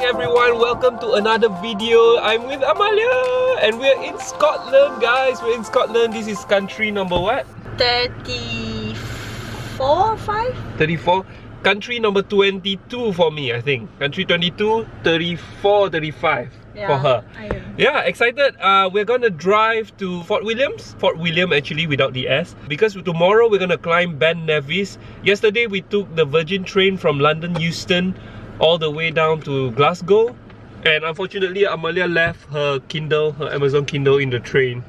everyone, welcome to another video. I'm with Amalia and we're in Scotland, guys. We're in Scotland. This is country number what? 34, 5? 34. Country number 22 for me, I think. Country 22, 34, 35 for her. Yeah, excited. We're gonna drive to Fort William actually without the S, because tomorrow we're gonna climb Ben Nevis. Yesterday we took the Virgin train from London Euston all the way down to Glasgow, and unfortunately Amalia left her Kindle, her Amazon Kindle in the train.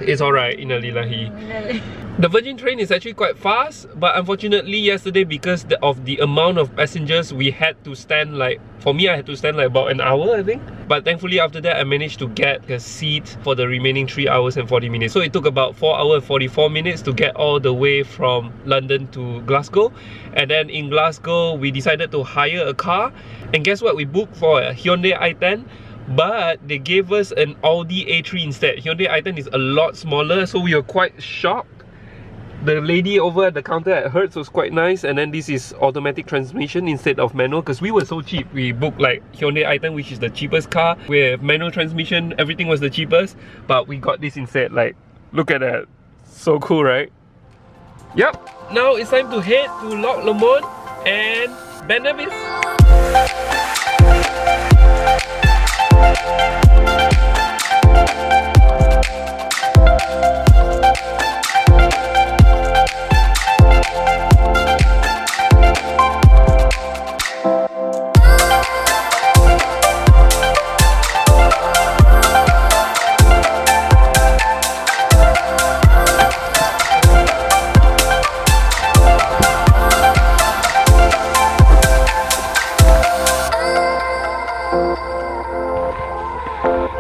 It's alright, innalillahi. The Virgin train is actually quite fast, but unfortunately yesterday, because of the amount of passengers, we had to stand like, for me I had to stand like about an hour, I think. But thankfully after that I managed to get a seat for the remaining 3 hours and 40 minutes. So it took about 4 hours and 44 minutes to get all the way from London to Glasgow. And then in Glasgow we decided to hire a car, and guess what, we booked for a Hyundai i10, but they gave us an Audi A3 instead. Hyundai i10 is a lot smaller, so we were quite shocked. The lady over at the counter at Hertz was quite nice, and then this is automatic transmission instead of manual, because we were so cheap. We booked like Hyundai i10, which is the cheapest car with manual transmission. Everything was the cheapest, but we got this instead. Like, look at that, so cool, right? Yep, now it's time to head to Loch Lomond and Ben Nevis.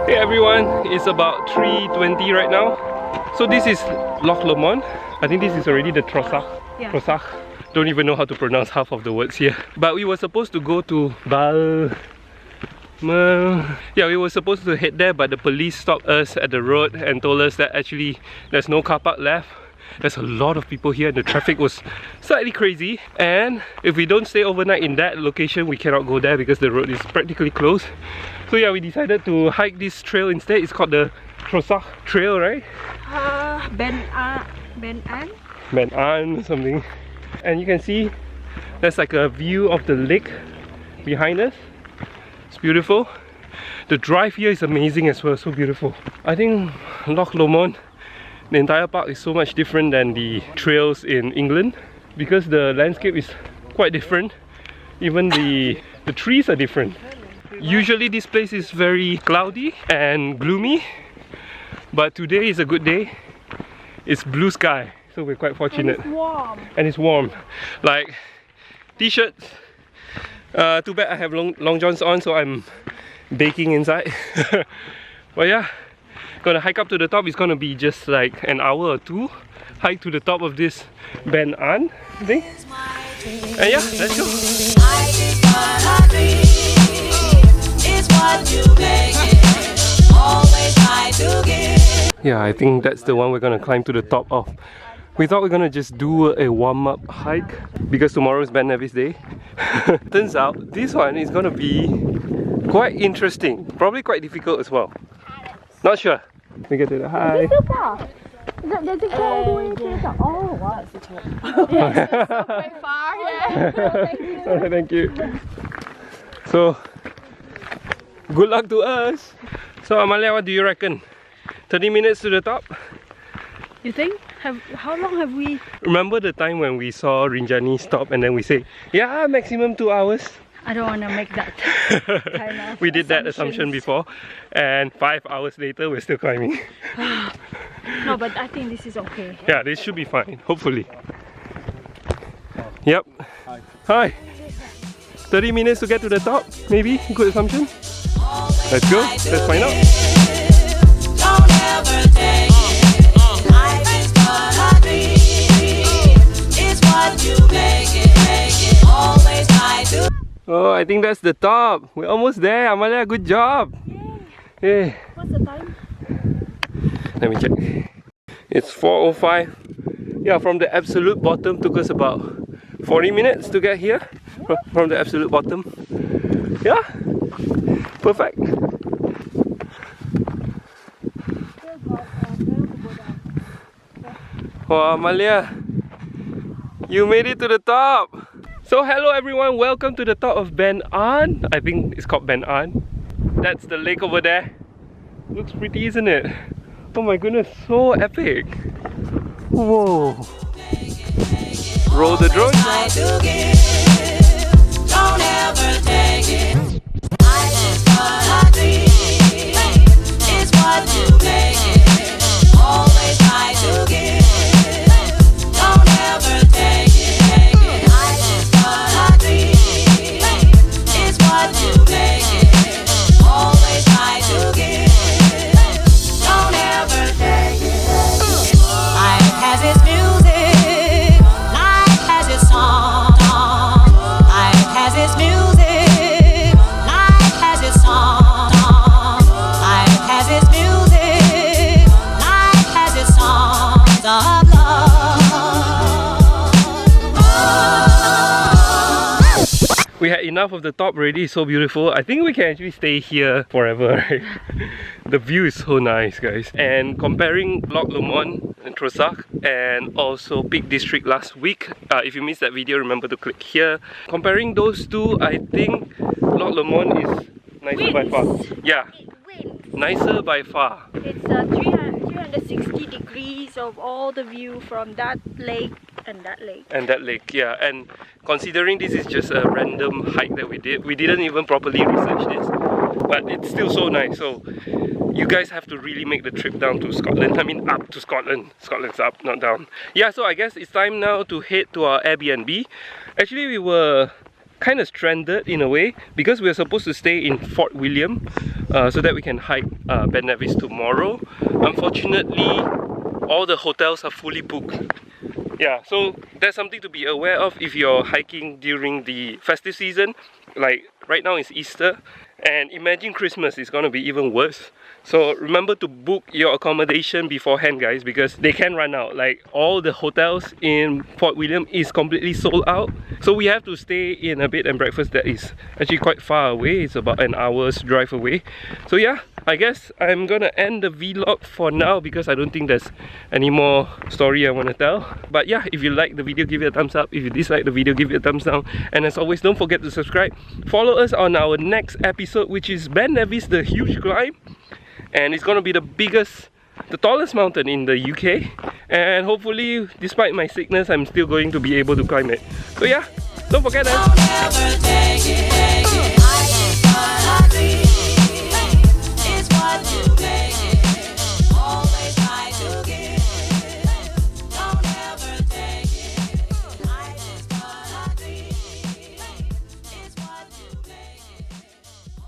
Hey everyone, it's about 3:20 right now. So this is Loch Lomond. I think this is already the Trossachs. Yeah. Trossachs. Don't even know how to pronounce half of the words here. But we were supposed to go to yeah, we were supposed to head there, but the police stopped us at the road and told us that actually there's no car park left. There's a lot of people here and the traffic was slightly crazy, and if we don't stay overnight in that location, we cannot go there because the road is practically closed. So yeah, we decided to hike this trail instead. It's called the Trossachs trail, right? Ben An something. And you can see there's like a view of the lake behind us. It's beautiful. The drive here is amazing as well, so beautiful. I think Loch Lomond, the entire park is so much different than the trails in England, because the landscape is quite different. Even the trees are different. Usually this place is very cloudy and gloomy, but today is a good day. It's blue sky, so we're quite fortunate. And it's warm. And it's warm. Like t-shirts. Too bad I have long johns on, so I'm baking inside. But yeah, gonna hike up to the top. It's gonna be just like an hour or two. Hike to the top of this Ben An thing. And yeah, let's go. Yeah, I think that's the one we're gonna climb to the top of. We thought we're gonna just do a warm-up hike because tomorrow is Ben Nevis Day. Turns out this one is gonna be quite interesting, probably quite difficult as well. Not sure. We get to the high. Is it so far? Does it go all the way to the top? Oh, wow, it's the top. Yes, it's so quite far, yeah. Thank you. Alright, thank you. So, good luck to us. So Amalia, what do you reckon? 30 minutes to the top? You think? How long have we? Remember the time when we saw Rinjani stop and then we say, yeah, maximum 2 hours? I don't want to make that kind of we did that assumption before, and 5 hours later we're still climbing. No, but I think this is okay. Yeah, this should be fine, hopefully. Yep. Hi. 30 minutes to get to the top, maybe? Good assumption? Let's go, let's find out. Don't ever take it. Life is but a dream. It's what you make it. Always try to. Oh, I think that's the top. We're almost there. Amalia, good job. Yay. What's the time? Let me check. It's 4:05. Yeah, from the absolute bottom took us about 40 minutes to get here. From the absolute bottom. Yeah, Perfect. Wow, Amalia, you made it to the top. So hello everyone, welcome to the top of Ben An. I think it's called Ben An. That's the lake over there. Looks pretty, isn't it? Oh my goodness, so epic. Whoa. Roll the drone. Don't ever take it. Life is but a dream. It's what you make it. Always try to give. Don't ever take it. Life is but a dream. It's what you make it. Always try to give. Don't ever take it. Life has its music. Life has its song. Life has its music. Life has its song. Life has its music. Life has its songs of love. We had enough of the top already, it's so beautiful. I think we can actually stay here forever, right? The view is so nice, guys. And comparing Loch Lomond and Trossachs and also Peak District last week, if you missed that video, remember to click here. Comparing those two, I think Loch Lomond is nicer by far. Yeah, nicer by far. It's 360 degrees of all the view from that lake and that lake. And that lake, yeah. And considering this is just a random hike that we didn't even properly research this, but it's still so nice. So you guys have to really make the trip down to Scotland. I mean up to Scotland. Scotland's up, not down. Yeah, so I guess it's time now to head to our Airbnb. Actually, we were kind of stranded in a way because we were supposed to stay in Fort William so that we can hike Ben Nevis tomorrow. Unfortunately, all the hotels are fully booked. Yeah, so that's something to be aware of if you're hiking during the festive season. Like right now it's Easter, and imagine Christmas is gonna be even worse. So remember to book your accommodation beforehand, guys, because they can run out. Like all the hotels in Fort William is completely sold out. So we have to stay in a bed and breakfast that is actually quite far away. It's about an hour's drive away. So yeah, I guess I'm gonna end the vlog for now because I don't think there's any more story I want to tell. But yeah, if you like the video, give it a thumbs up. If you dislike the video, give it a thumbs down. And as always, don't forget to subscribe. Follow us on our next episode, which is Ben Nevis, the huge climb. And it's gonna be the tallest mountain in the UK. And hopefully, despite my sickness, I'm still going to be able to climb it. So yeah, don't forget that.